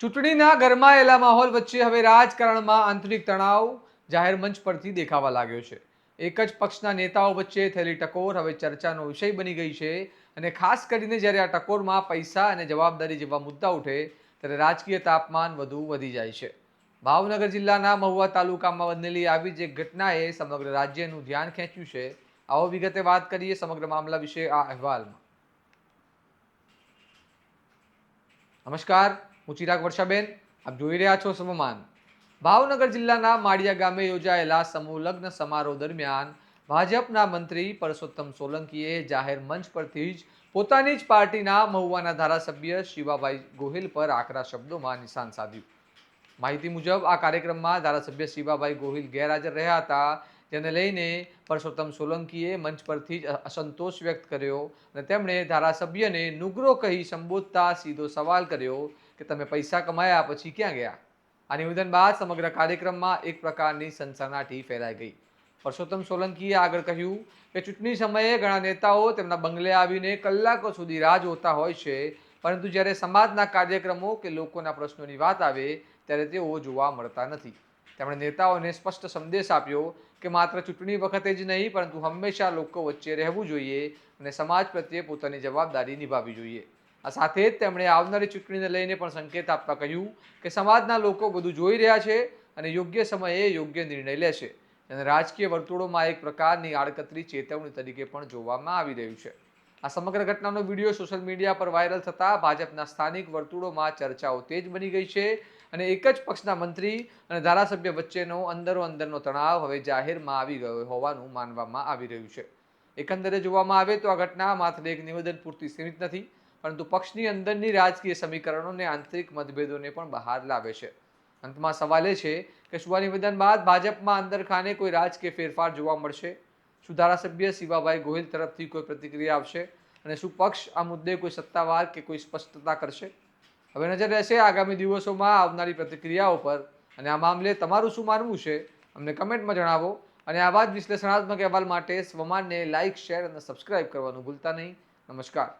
ચૂંટણીના ગરમાયેલા માહોલ વચ્ચે હવે રાજકારણમાં આંતરિક તણાવ જાહેર મંચ પરથી દેખાવા લાગ્યો છે. એક જ પક્ષના નેતાઓ વચ્ચે થયેલી ટકોર હવે ચર્ચાનો વિષય બની ગઈ છે. અને ખાસ કરીને જ્યારે આ ટકોરમાં પૈસા અને જવાબદારી જેવા મુદ્દા ઉઠે ત્યારે રાજકીય તાપમાન વધુ વધી જાય છે. ભાવનગર જિલ્લાના મહુવા તાલુકામાં બનેલી આવી જ એક ઘટનાએ સમગ્ર રાજ્યનું ધ્યાન ખેંચ્યું છે. આવો વિગતે વાત કરીએ સમગ્ર મામલા વિશે આ અહેવાલમાં. નમસ્કાર, હું ચિરાગ વર્ષાબેન, આપ જોઈ રહ્યા છો સમમાન. ભાવનગર જિલ્લાના માળિયા ગામે યોજાયેલા સમૂહ લગ્ન સમારોહ દરમિયાન ભાજપના મંત્રી પરસોત્તમ સોલંકીએ જાહેર મંચ પરથી જ પોતાની જ પાર્ટીના મહુવાના ધારાસભ્ય શિવાભાઈ ગોહિલ પર આકરા શબ્દોમાં નિશાન સાધ્યું. માહિતી મુજબ આ કાર્યક્રમમાં ધારાસભ્ય શિવાભાઈ ગોહિલ ગેરહાજર રહ્યા હતા, જેને લઈને પરસોત્તમ સોલંકીએ મંચ પરથી જ અસંતોષ વ્યક્ત કર્યો અને તેમણે ધારાસભ્યને નુગરો કહી સંબોધતા સીધો સવાલ કર્યો કે તમે પૈસા કમાયા પછી ક્યાં ગયા. આ નિવેદન બાદ સમગ્ર કાર્યક્રમમાં એક પ્રકારની સનસનાટી ફેલાઈ ગઈ. પરસોત્તમ સોલંકીએ આગળ કહ્યું કે ચૂંટણી સમયે ઘણા નેતાઓ તેમના બંગલે આવીને કલાકો સુધી રાહ જોતા હોય છે, પરંતુ જ્યારે સમાજના કાર્યક્રમો કે લોકોના પ્રશ્નોની વાત આવે ત્યારે તેઓ જોવા મળતા નથી. તેમણે નેતાઓને સ્પષ્ટ સંદેશ આપ્યો કે માત્ર ચૂંટણી વખતે જ નહીં પરંતુ હંમેશા લોકો વચ્ચે રહેવું જોઈએ અને સમાજ પ્રત્યે પોતાની જવાબદારી નિભાવવી જોઈએ. આ સાથે જ તેમણે આવનારી ચૂંટણીને લઈને પણ સંકેત આપતા કહ્યું કે સમાજના લોકો બધું જોઈ રહ્યા છે અને યોગ્ય સમયે યોગ્ય નિર્ણય લેશે. અને રાજકીય વર્તુળોમાં એક પ્રકારની આડકતરી ચેતવણી તરીકે પણ જોવામાં આવી રહ્યું છે. આ સમગ્ર ઘટનાનો વિડીયો સોશિયલ મીડિયા પર વાયરલ થતાં ભાજપના સ્થાનિક વર્તુળોમાં ચર્ચાઓ તેજ બની ગઈ છે અને એક જ પક્ષના મંત્રી અને ધારાસભ્ય વચ્ચેનો અંદરનો તણાવ હવે જાહેરમાં આવી ગયો હોવાનું માનવામાં આવી રહ્યું છે. એકંદરે જોવામાં આવે તો આ ઘટના માત્ર એક નિવેદન પૂરતી સીમિત નથી, પરંતુ પક્ષની અંદરની રાજકીય સમીકરણોને આંતરિક મતભેદોને પણ બહાર લાવે છે. અંતમાં સવાલ એ છે કે શું આ નિવેદન બાદ ભાજપમાં અંદરખાને કોઈ રાજકીય ફેરફાર જોવા મળશે? શું ધારાસભ્ય શિવાભાઈ ગોહિલ તરફથી કોઈ પ્રતિક્રિયા આવશે અને શું પક્ષ આ મુદ્દે કોઈ સત્તાવાર કે કોઈ સ્પષ્ટતા કરશે? હવે નજર રહેશે આગામી દિવસોમાં આવનારી પ્રતિક્રિયાઓ પર. અને આ મામલે તમારું શું માનવું છે અમને કમેન્ટમાં જણાવો. અને આવા જ વિશ્લેષણાત્મક અહેવાલ માટે સ્વમાનને લાઇક, શેર અને સબસ્ક્રાઇબ કરવાનું ભૂલતા નહીં. નમસ્કાર.